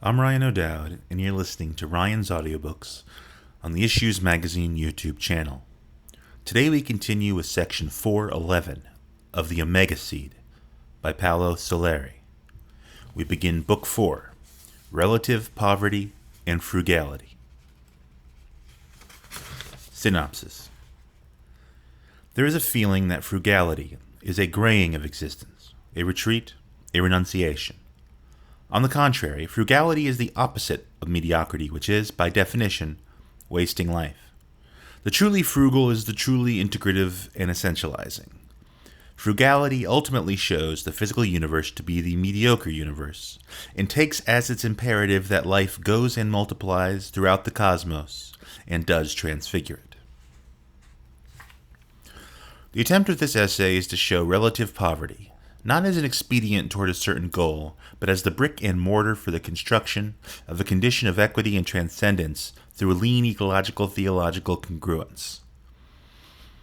I'm Ryan O'Dowd, and you're listening to Ryan's Audiobooks on the Issues Magazine YouTube channel. Today we continue with section 411 of The Omega Seed by Paolo Soleri. We begin Book 4, Relative Poverty and Frugality. Synopsis. There is a feeling that frugality is a graying of existence, a retreat, a renunciation. On the contrary, frugality is the opposite of mediocrity, which is, by definition, wasting life. The truly frugal is the truly integrative and essentializing. Frugality ultimately shows the physical universe to be the mediocre universe, and takes as its imperative that life goes and multiplies throughout the cosmos, and does transfigure it. The attempt of this essay is to show relative poverty, not as an expedient toward a certain goal, but as the brick and mortar for the construction of a condition of equity and transcendence through a lean ecological theological congruence.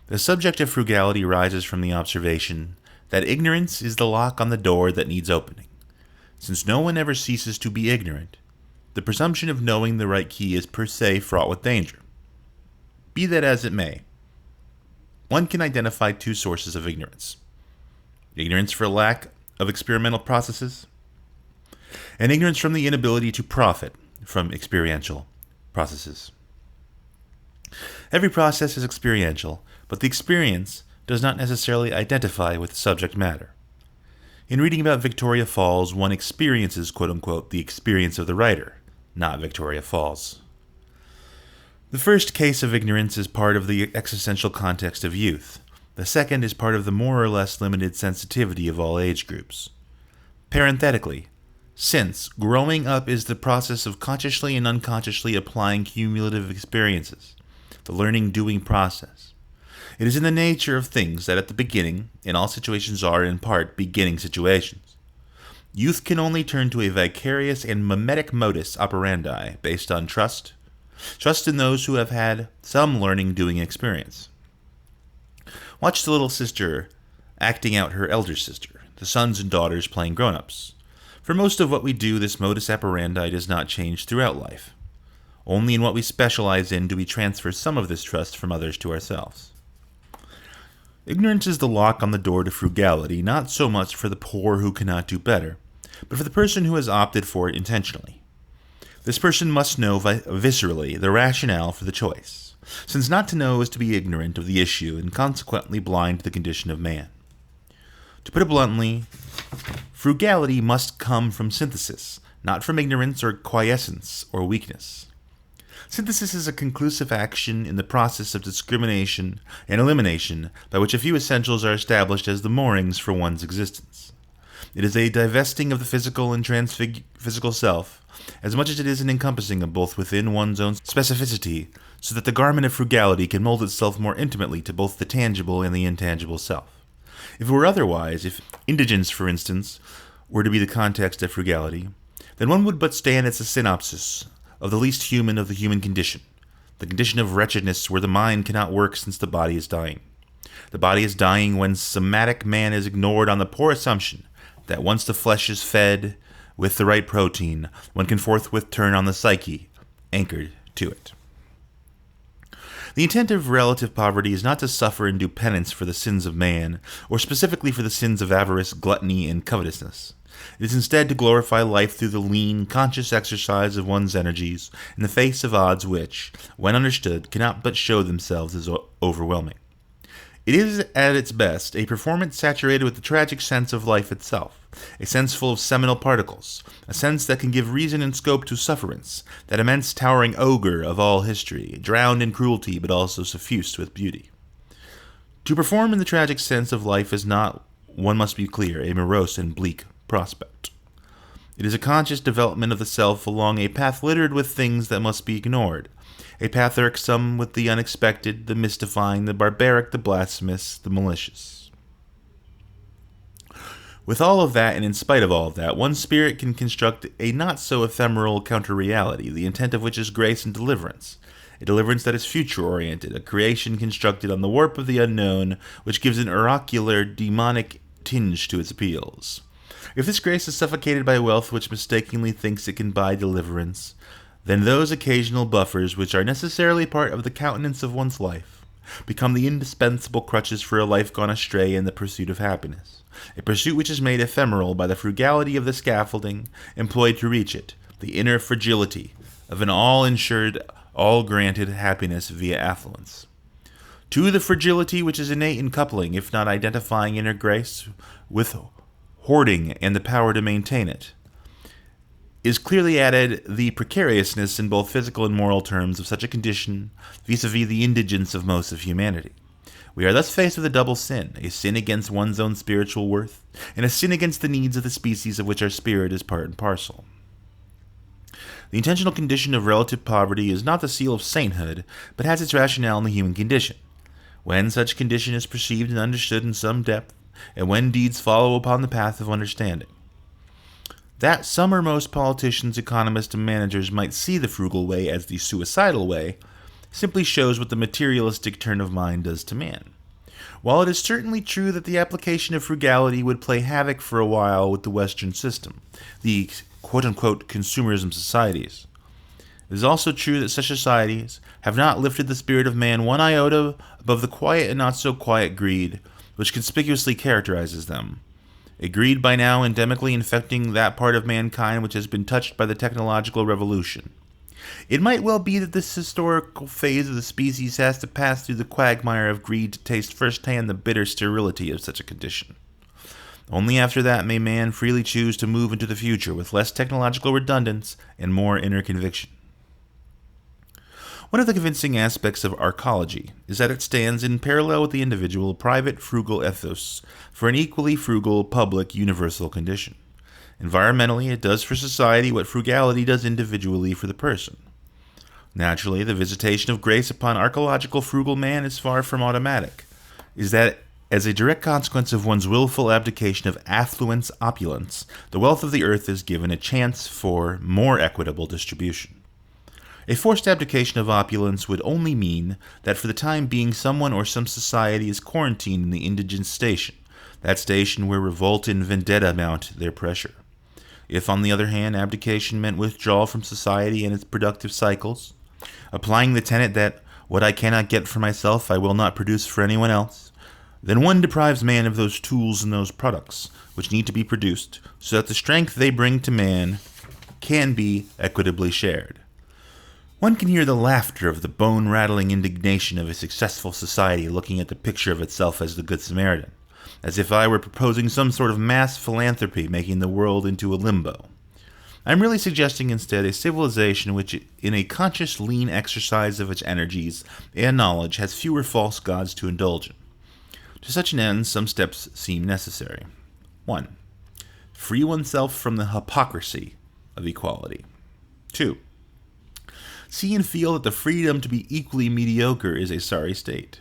The subject of frugality rises from the observation that ignorance is the lock on the door that needs opening. Since no one ever ceases to be ignorant, the presumption of knowing the right key is per se fraught with danger. Be that as it may, one can identify two sources of ignorance. Ignorance for lack of experimental processes, and ignorance from the inability to profit from experiential processes. Every process is experiential, but the experience does not necessarily identify with the subject matter. In reading about Victoria Falls, one experiences, quote-unquote, the experience of the writer, not Victoria Falls. The first case of ignorance is part of the existential context of youth. The second is part of the more or less limited sensitivity of all age groups. Parenthetically, since growing up is the process of consciously and unconsciously applying cumulative experiences, the learning-doing process, it is in the nature of things that at the beginning, and all situations are in part beginning situations, youth can only turn to a vicarious and mimetic modus operandi based on trust in those who have had some learning-doing experience. Watch the little sister acting out her elder sister, the sons and daughters playing grown-ups. For most of what we do, this modus operandi does not change throughout life. Only in what we specialize in do we transfer some of this trust from others to ourselves. Ignorance is the lock on the door to frugality, not so much for the poor who cannot do better, but for the person who has opted for it intentionally. This person must know viscerally the rationale for the choice, since not to know is to be ignorant of the issue and consequently blind to the condition of man. To put it bluntly, frugality must come from synthesis, not from ignorance or quiescence or weakness. Synthesis is a conclusive action in the process of discrimination and elimination by which a few essentials are established as the moorings for one's existence. It is a divesting of the physical and physical self, as much as it is an encompassing of both within one's own specificity, so that the garment of frugality can mold itself more intimately to both the tangible and the intangible self. If it were otherwise, if indigence, for instance, were to be the context of frugality, then one would but stand as a synopsis of the least human of the human condition, the condition of wretchedness where the mind cannot work since the body is dying. The body is dying when somatic man is ignored on the poor assumption that once the flesh is fed with the right protein, one can forthwith turn on the psyche, anchored to it. The intent of relative poverty is not to suffer and do penance for the sins of man, or specifically for the sins of avarice, gluttony, and covetousness. It is instead to glorify life through the lean, conscious exercise of one's energies in the face of odds which, when understood, cannot but show themselves as overwhelming. It is, at its best, a performance saturated with the tragic sense of life itself, a sense full of seminal particles, a sense that can give reason and scope to sufferance, that immense towering ogre of all history, drowned in cruelty but also suffused with beauty. To perform in the tragic sense of life is not, one must be clear, a morose and bleak prospect. It is a conscious development of the self along a path littered with things that must be ignored, a path irksome with the unexpected, the mystifying, the barbaric, the blasphemous, the malicious. With all of that, and in spite of all of that, one's spirit can construct a not-so-ephemeral counter-reality, the intent of which is grace and deliverance, a deliverance that is future-oriented, a creation constructed on the warp of the unknown, which gives an oracular, demonic tinge to its appeals. If this grace is suffocated by wealth which mistakenly thinks it can buy deliverance, then those occasional buffers which are necessarily part of the countenance of one's life become the indispensable crutches for a life gone astray in the pursuit of happiness, a pursuit which is made ephemeral by the frugality of the scaffolding employed to reach it, the inner fragility of an all-insured, all-granted happiness via affluence. To the fragility which is innate in coupling, if not identifying inner grace with hoarding and the power to maintain it, is clearly added the precariousness in both physical and moral terms of such a condition vis-a-vis the indigence of most of humanity. We are thus faced with a double sin, a sin against one's own spiritual worth, and a sin against the needs of the species of which our spirit is part and parcel. The intentional condition of relative poverty is not the seal of sainthood, but has its rationale in the human condition. When such condition is perceived and understood in some depth, and when deeds follow upon the path of understanding. That some or most politicians, economists, and managers might see the frugal way as the suicidal way simply shows what the materialistic turn of mind does to man. While it is certainly true that the application of frugality would play havoc for a while with the Western system, the quote-unquote consumerism societies, it is also true that such societies have not lifted the spirit of man one iota above the quiet and not so quiet greed which conspicuously characterizes them, a greed by now endemically infecting that part of mankind which has been touched by the technological revolution. It might well be that this historical phase of the species has to pass through the quagmire of greed to taste firsthand the bitter sterility of such a condition. Only after that may man freely choose to move into the future with less technological redundance and more inner conviction. One of the convincing aspects of Arcology is that it stands in parallel with the individual private frugal ethos for an equally frugal public universal condition. Environmentally, it does for society what frugality does individually for the person. Naturally, the visitation of grace upon arcological frugal man is far from automatic, is that as a direct consequence of one's willful abdication of affluence opulence, the wealth of the earth is given a chance for more equitable distribution. A forced abdication of opulence would only mean that for the time being someone or some society is quarantined in the indigent station, that station where revolt and vendetta mount their pressure. If, on the other hand, abdication meant withdrawal from society and its productive cycles, applying the tenet that what I cannot get for myself I will not produce for anyone else, then one deprives man of those tools and those products which need to be produced so that the strength they bring to man can be equitably shared. One can hear the laughter of the bone-rattling indignation of a successful society looking at the picture of itself as the Good Samaritan, as if I were proposing some sort of mass philanthropy making the world into a limbo. I am really suggesting instead a civilization which, in a conscious lean exercise of its energies and knowledge, has fewer false gods to indulge in. To such an end, some steps seem necessary. 1. Free oneself from the hypocrisy of equality. 2. See and feel that the freedom to be equally mediocre is a sorry state.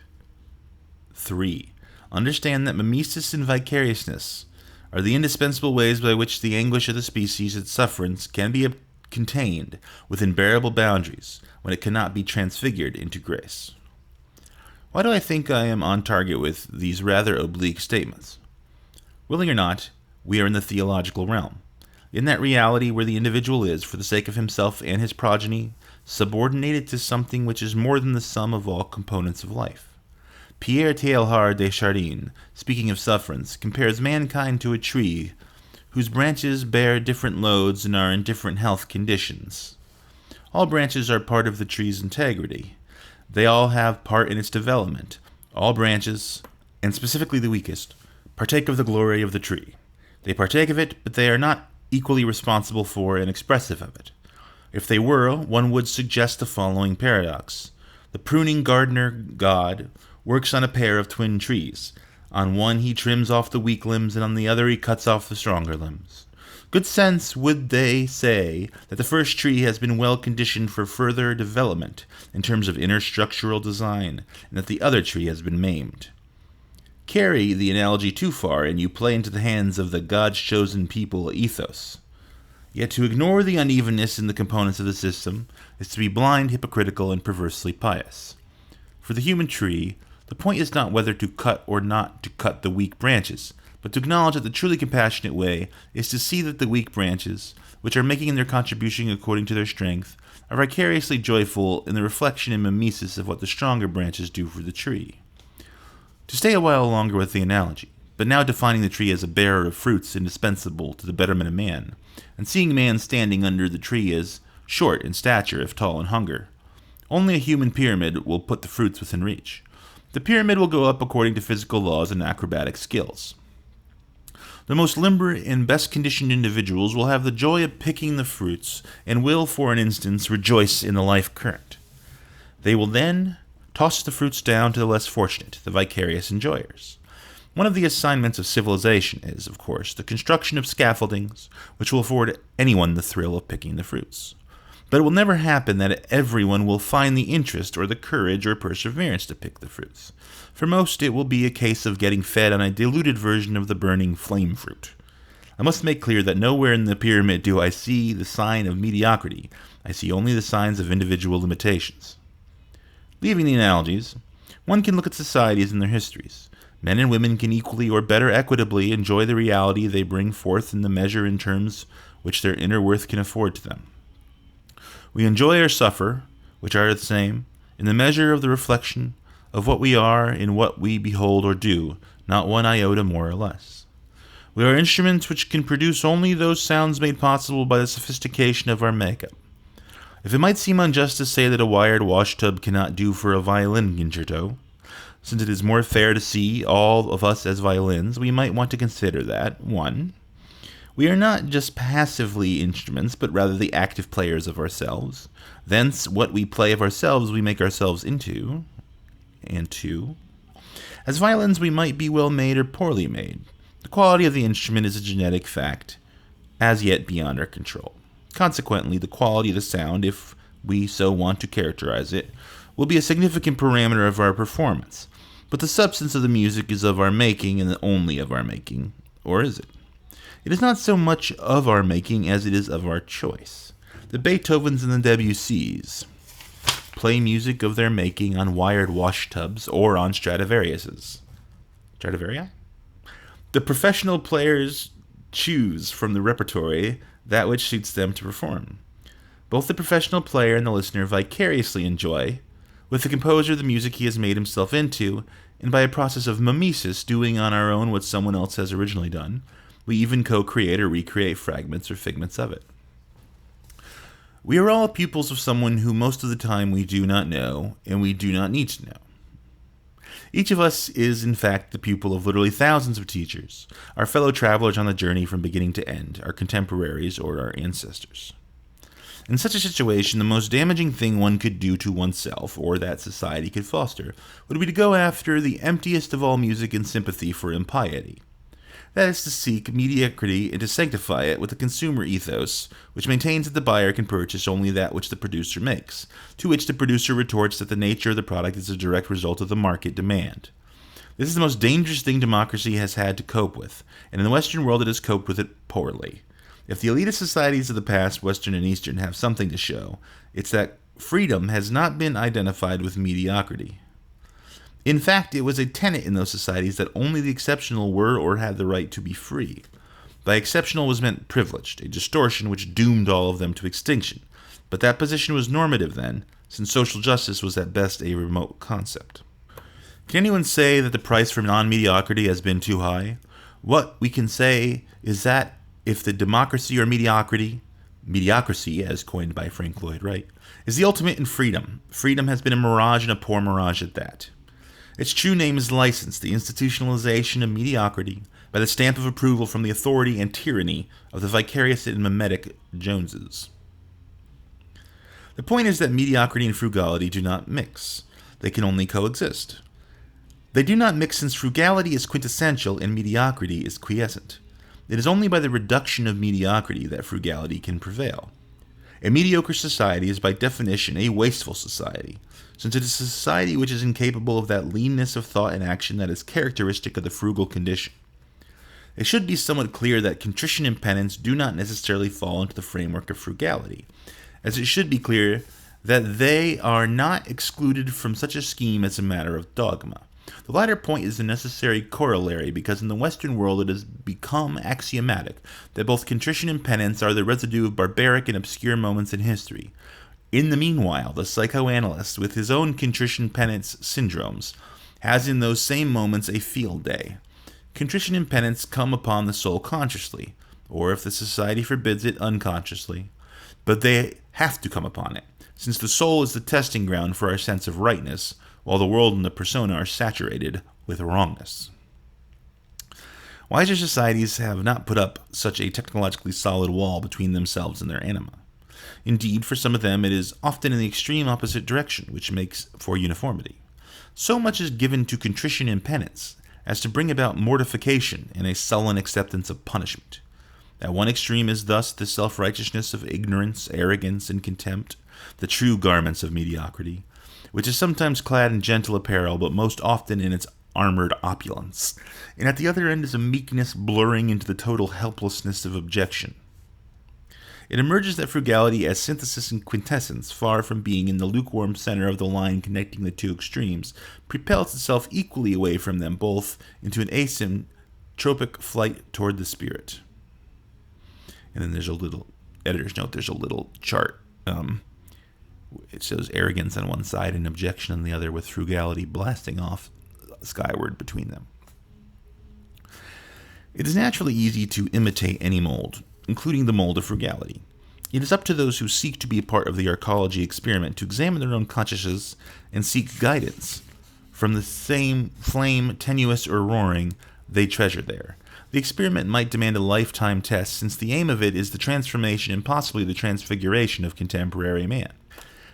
3. Understand that mimesis and vicariousness are the indispensable ways by which the anguish of the species, its sufferance, can be contained within bearable boundaries when it cannot be transfigured into grace. Why do I think I am on target with these rather oblique statements? Willing or not, we are in the theological realm. In that reality where the individual is, for the sake of himself and his progeny, subordinated to something which is more than the sum of all components of life. Pierre Teilhard de Chardin, speaking of sufferance, compares mankind to a tree whose branches bear different loads and are in different health conditions. All branches are part of the tree's integrity. They all have part in its development. All branches, and specifically the weakest, partake of the glory of the tree. They partake of it, but they are not equally responsible for and expressive of it. If they were, one would suggest the following paradox. The pruning gardener god works on a pair of twin trees. On one he trims off the weak limbs, and on the other he cuts off the stronger limbs. Good sense would they say that the first tree has been well conditioned for further development in terms of inner structural design, and that the other tree has been maimed. Carry the analogy too far, and you play into the hands of the God's chosen people ethos. Yet to ignore the unevenness in the components of the system is to be blind, hypocritical, and perversely pious. For the human tree, the point is not whether to cut or not to cut the weak branches, but to acknowledge that the truly compassionate way is to see that the weak branches, which are making their contribution according to their strength, are vicariously joyful in the reflection and mimesis of what the stronger branches do for the tree. To stay a while longer with the analogy, but now defining the tree as a bearer of fruits indispensable to the betterment of man, and seeing man standing under the tree as short in stature if tall in hunger. Only a human pyramid will put the fruits within reach. The pyramid will go up according to physical laws and acrobatic skills. The most limber and best-conditioned individuals will have the joy of picking the fruits and will, for an instance, rejoice in the life current. They will then toss the fruits down to the less fortunate, the vicarious enjoyers. One of the assignments of civilization is, of course, the construction of scaffoldings, which will afford anyone the thrill of picking the fruits. But it will never happen that everyone will find the interest or the courage or perseverance to pick the fruits. For most, it will be a case of getting fed on a diluted version of the burning flame fruit. I must make clear that nowhere in the pyramid do I see the sign of mediocrity. I see only the signs of individual limitations. Leaving the analogies, one can look at societies and their histories. Men and women can equally or better equitably enjoy the reality they bring forth in the measure and terms which their inner worth can afford to them. We enjoy or suffer, which are the same, in the measure of the reflection of what we are in what we behold or do, not one iota more or less. We are instruments which can produce only those sounds made possible by the sophistication of our makeup. If it might seem unjust to say that a wired washtub cannot do for a violin concerto, since it is more fair to see all of us as violins, we might want to consider that, 1. We are not just passively instruments, but rather the active players of ourselves. Thence, what we play of ourselves we make ourselves into. And 2. As violins we might be well made or poorly made. The quality of the instrument is a genetic fact, as yet beyond our control. Consequently, the quality of the sound, if we so want to characterize it, will be a significant parameter of our performance. But the substance of the music is of our making and only of our making. Or is it? It is not so much of our making as it is of our choice. The Beethovens and the Debussys play music of their making on wired washtubs or on Stradivariuses. Stradivarii? The professional players choose from the repertory that which suits them to perform. Both the professional player and the listener vicariously enjoy, with the composer, the music he has made himself into, and by a process of mimesis, doing on our own what someone else has originally done, we even co-create or recreate fragments or figments of it. We are all pupils of someone who most of the time we do not know, and we do not need to know. Each of us is, in fact, the pupil of literally thousands of teachers, our fellow travelers on the journey from beginning to end, our contemporaries or our ancestors. In such a situation, the most damaging thing one could do to oneself, or that society could foster, would be to go after the emptiest of all music and sympathy for impiety. That is to seek mediocrity and to sanctify it with a consumer ethos, which maintains that the buyer can purchase only that which the producer makes, to which the producer retorts that the nature of the product is a direct result of the market demand. This is the most dangerous thing democracy has had to cope with, and in the Western world it has coped with it poorly. If the elitist societies of the past, Western and Eastern, have something to show, it's that freedom has not been identified with mediocrity. In fact, it was a tenet in those societies that only the exceptional were or had the right to be free. By exceptional was meant privileged, a distortion which doomed all of them to extinction. But that position was normative then, since social justice was at best a remote concept. Can anyone say that the price for non-mediocrity has been too high? What we can say is that if the democracy or mediocrity, as coined by Frank Lloyd Wright, is the ultimate in freedom, freedom has been a mirage and a poor mirage at that. Its true name is license, the institutionalization of mediocrity, by the stamp of approval from the authority and tyranny of the vicarious and mimetic Joneses. The point is that mediocrity and frugality do not mix. They can only coexist. They do not mix since frugality is quintessential and mediocrity is quiescent. It is only by the reduction of mediocrity that frugality can prevail. A mediocre society is by definition a wasteful society, since it is a society which is incapable of that leanness of thought and action that is characteristic of the frugal condition. It should be somewhat clear that contrition and penance do not necessarily fall into the framework of frugality, as it should be clear that they are not excluded from such a scheme as a matter of dogma. The latter point is a necessary corollary because in the Western world it has become axiomatic that both contrition and penance are the residue of barbaric and obscure moments in history. In the meanwhile, the psychoanalyst, with his own contrition-penance syndromes, has in those same moments a field day. Contrition and penance come upon the soul consciously, or if the society forbids it, unconsciously. But they have to come upon it, since the soul is the testing ground for our sense of rightness, while the world and the persona are saturated with wrongness. Wiser societies have not put up such a technologically solid wall between themselves and their anima. Indeed, for some of them it is often in the extreme opposite direction, which makes for uniformity. So much is given to contrition and penance as to bring about mortification and a sullen acceptance of punishment. At one extreme is thus the self-righteousness of ignorance, arrogance, and contempt, the true garments of mediocrity, which is sometimes clad in gentle apparel, but most often in its armored opulence. And at the other end is a meekness blurring into the total helplessness of objection. It emerges that frugality as synthesis and quintessence, far from being in the lukewarm center of the line connecting the two extremes, propels itself equally away from them both into an asymptotic flight toward the spirit. And then there's a little, editor's note, there's a little chart. It shows arrogance on one side and objection on the other, with frugality blasting off skyward between them. It is naturally easy to imitate any mold, including the mold of frugality. It is up to those who seek to be a part of the Arcology experiment to examine their own consciousness and seek guidance from the same flame, tenuous or roaring, they treasure there. The experiment might demand a lifetime test, since the aim of it is the transformation and possibly the transfiguration of contemporary man.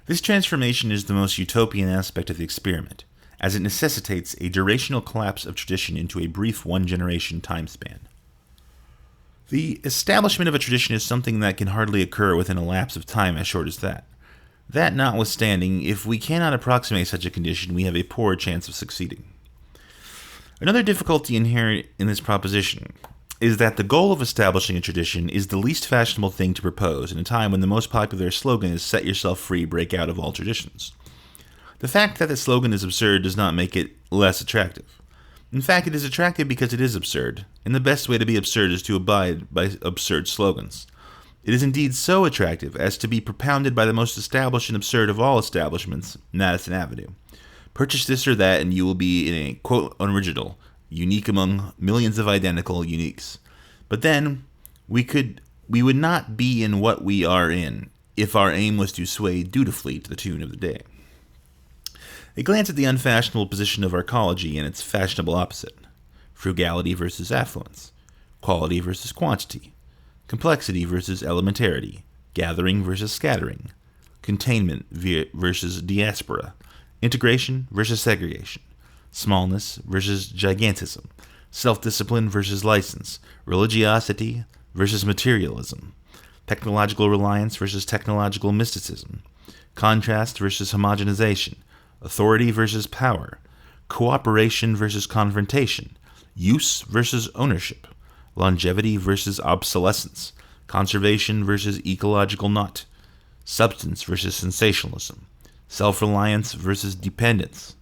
This transformation is the most utopian aspect of the experiment, as it necessitates a durational collapse of tradition into a brief one-generation time span. The establishment of a tradition is something that can hardly occur within a lapse of time as short as that. That notwithstanding, if we cannot approximate such a condition, we have a poor chance of succeeding. Another difficulty inherent in this proposition is that the goal of establishing a tradition is the least fashionable thing to propose in a time when the most popular slogan is "Set yourself free, break out of all traditions." The fact that the slogan is absurd does not make it less attractive. In fact, it is attractive because it is absurd, and the best way to be absurd is to abide by absurd slogans. It is indeed so attractive as to be propounded by the most established and absurd of all establishments, Madison Avenue. Purchase this or that and you will be in a, quote, original, unique among millions of identical uniques. But then, we would not be in what we are in if our aim was to sway dutifully to the tune of the day. A glance at the unfashionable position of Arcology and its fashionable opposite: frugality versus affluence, quality versus quantity, complexity versus elementarity, gathering versus scattering, containment versus diaspora, integration versus segregation, smallness versus gigantism, self-discipline versus license, religiosity versus materialism, technological reliance versus technological mysticism, contrast versus homogenization, authority versus power, cooperation versus confrontation, use versus ownership, longevity versus obsolescence, conservation versus ecological naught, substance versus sensationalism, self-reliance versus dependence,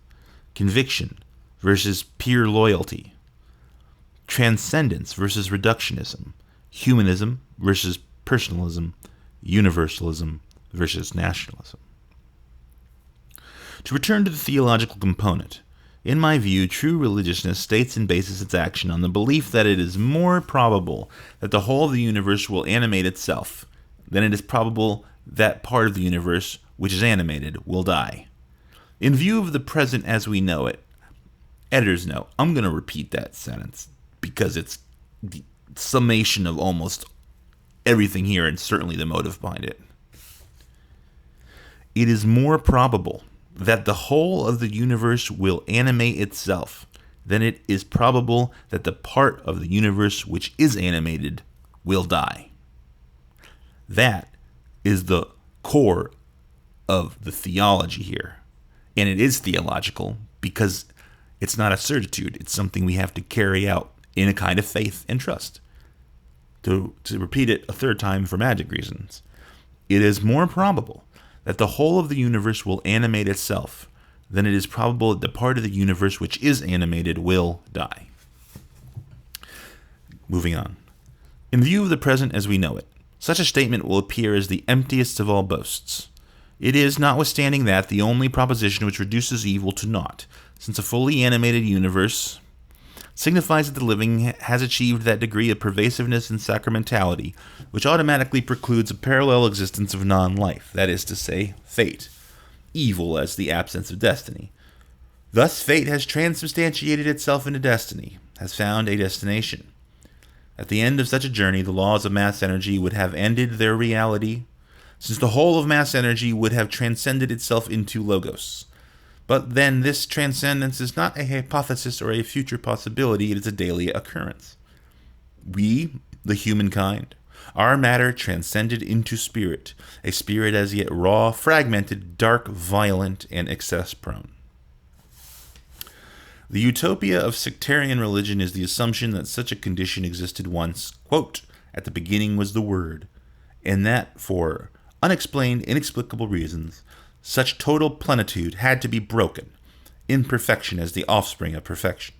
conviction versus pure loyalty, transcendence versus reductionism, humanism versus personalism, universalism versus nationalism. To return to the theological component, in my view, true religiousness states and bases its action on the belief that it is more probable that the whole of the universe will animate itself than it is probable that part of the universe which is animated will die. In view of the present as we know it, editor's note, I'm going to repeat that sentence because it's the summation of almost everything here and certainly the motive behind it. It is more probable that the whole of the universe will animate itself than it is probable that the part of the universe which is animated will die. That is the core of the theology here. And it is theological because it's not a certitude. It's something we have to carry out in a kind of faith and trust. To repeat it a third time for magic reasons, it is more probable that the whole of the universe will animate itself then it is probable that the part of the universe which is animated will die. Moving on. In view of the present as we know it, such a statement will appear as the emptiest of all boasts. It is, notwithstanding that, the only proposition which reduces evil to naught, since a fully animated universe signifies that the living has achieved that degree of pervasiveness and sacramentality which automatically precludes a parallel existence of non-life, that is to say, fate, evil as the absence of destiny. Thus fate has transubstantiated itself into destiny, has found a destination. At the end of such a journey, the laws of mass energy would have ended their reality, since the whole of mass energy would have transcended itself into logos. But then this transcendence is not a hypothesis or a future possibility, it is a daily occurrence. We, the humankind, our matter transcended into spirit, a spirit as yet raw, fragmented, dark, violent, and excess-prone. The utopia of sectarian religion is the assumption that such a condition existed once, quote, at the beginning was the Word, and that for unexplained, inexplicable reasons, such total plenitude had to be broken, imperfection as the offspring of perfection.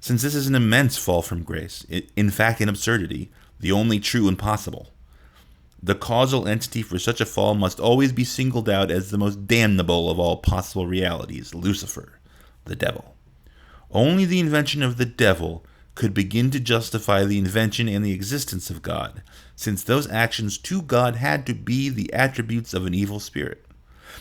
Since this is an immense fall from grace, in fact an absurdity, the only true and possible, the causal entity for such a fall must always be singled out as the most damnable of all possible realities, Lucifer, the devil. Only the invention of the devil could begin to justify the invention and the existence of God, since those actions to God had to be the attributes of an evil spirit.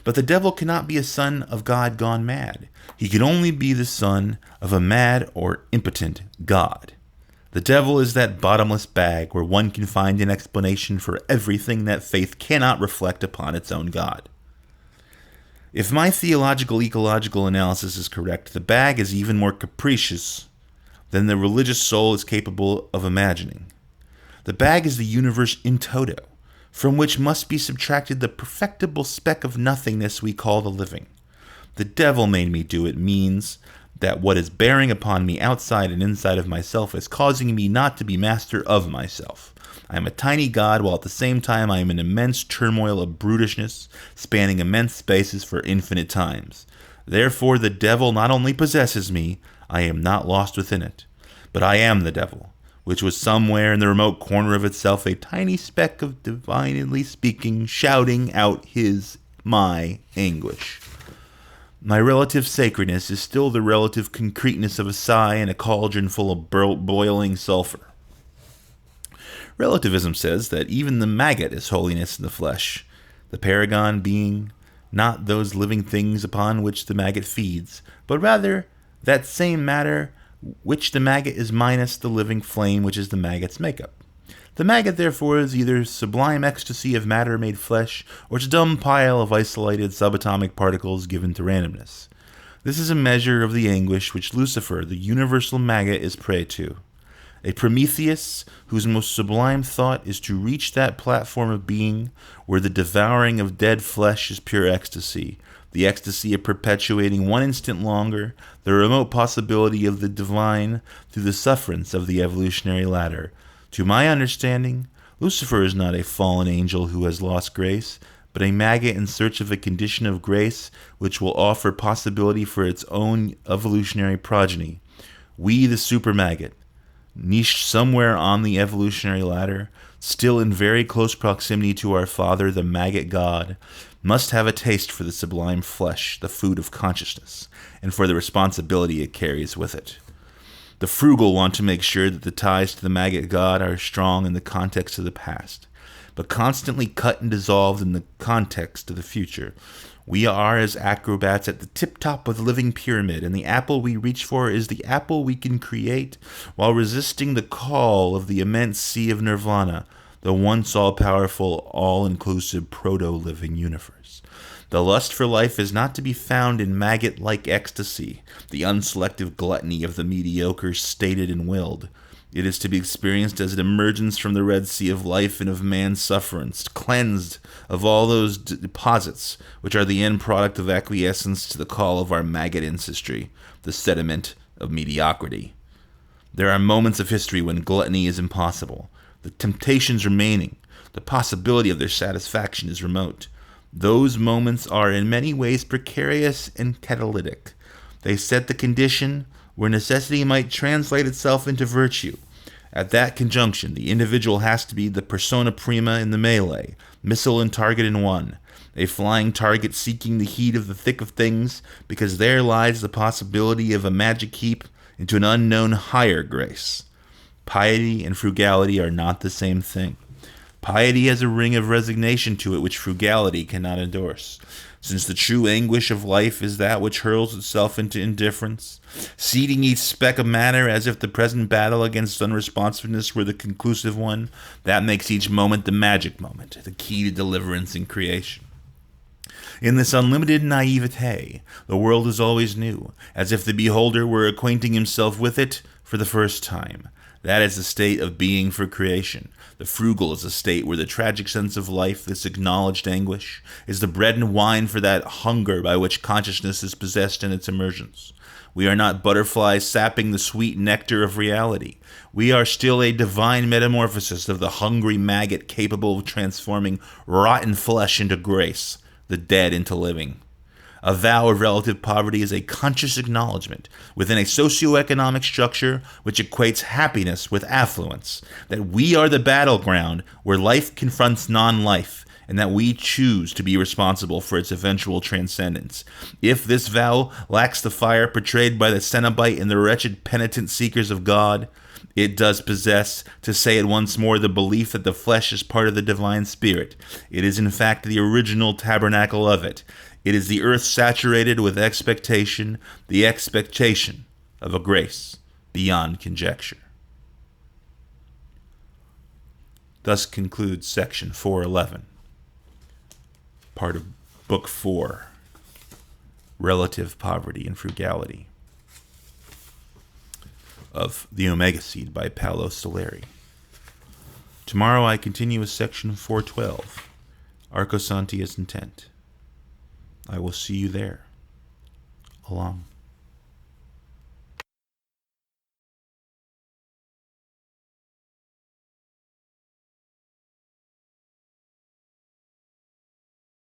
But the devil cannot be a son of God gone mad. He can only be the son of a mad or impotent God. The devil is that bottomless bag where one can find an explanation for everything that faith cannot reflect upon its own God. If my theological ecological analysis is correct, the bag is even more capricious than the religious soul is capable of imagining. The bag is the universe in toto, from which must be subtracted the perfectible speck of nothingness we call the living. The devil made me do it means that what is bearing upon me outside and inside of myself is causing me not to be master of myself. I am a tiny god, while at the same time I am an immense turmoil of brutishness, spanning immense spaces for infinite times. Therefore the devil not only possesses me, I am not lost within it, but I am the devil, which was somewhere in the remote corner of itself a tiny speck of divinely speaking, shouting out my anguish. My relative sacredness is still the relative concreteness of a sigh in a cauldron full of boiling sulfur. Relativism says that even the maggot is holiness in the flesh, the paragon being not those living things upon which the maggot feeds, but rather that same matter which the maggot is minus the living flame which is the maggot's makeup. The maggot, therefore, is either sublime ecstasy of matter made flesh, or its dumb pile of isolated subatomic particles given to randomness. This is a measure of the anguish which Lucifer, the universal maggot, is prey to. A Prometheus whose most sublime thought is to reach that platform of being where the devouring of dead flesh is pure ecstasy, the ecstasy of perpetuating one instant longer the remote possibility of the divine through the sufferance of the evolutionary ladder. To my understanding, Lucifer is not a fallen angel who has lost grace, but a maggot in search of a condition of grace which will offer possibility for its own evolutionary progeny. We, the super maggot, niched somewhere on the evolutionary ladder, still in very close proximity to our father, the maggot god, must have a taste for the sublime flesh, the food of consciousness, and for the responsibility it carries with it. The frugal want to make sure that the ties to the maggot god are strong in the context of the past, but constantly cut and dissolved in the context of the future. We are as acrobats at the tip-top of the living pyramid, and the apple we reach for is the apple we can create while resisting the call of the immense sea of nirvana, the once all-powerful, all-inclusive proto-living universe. The lust for life is not to be found in maggot-like ecstasy, the unselective gluttony of the mediocre stated and willed. It is to be experienced as an emergence from the Red Sea of life and of man's sufferance, cleansed of all those deposits which are the end product of acquiescence to the call of our maggot ancestry, the sediment of mediocrity. There are moments of history when gluttony is impossible, the temptations remaining, the possibility of their satisfaction is remote. Those moments are in many ways precarious and catalytic. They set the condition where necessity might translate itself into virtue. At that conjunction, the individual has to be the persona prima in the melee, missile and target in one, a flying target seeking the heat of the thick of things, because there lies the possibility of a magic heap into an unknown higher grace. Piety and frugality are not the same thing. Piety has a ring of resignation to it which frugality cannot endorse, since the true anguish of life is that which hurls itself into indifference, ceding each speck of matter as if the present battle against unresponsiveness were the conclusive one. That makes each moment the magic moment, the key to deliverance in creation. In this unlimited naivete, the world is always new, as if the beholder were acquainting himself with it for the first time. That is the state of being for creation. The frugal is a state where the tragic sense of life, this acknowledged anguish, is the bread and wine for that hunger by which consciousness is possessed in its emergence. We are not butterflies sapping the sweet nectar of reality. We are still a divine metamorphosis of the hungry maggot capable of transforming rotten flesh into grace, the dead into living. A vow of relative poverty is a conscious acknowledgement within a socioeconomic structure which equates happiness with affluence, that we are the battleground where life confronts non-life, and that we choose to be responsible for its eventual transcendence. If this vow lacks the fire portrayed by the Cenobite and the wretched penitent seekers of God, it does possess, to say it once more, the belief that the flesh is part of the divine spirit. It is in fact the original tabernacle of it. It is the earth saturated with expectation, the expectation of a grace beyond conjecture. Thus concludes section 411, part of book 4, Relative Poverty and Frugality, of The Omega Seed by Paolo Soleri. Tomorrow I continue with section 412, Arcology as Intent. I will see you there. Along.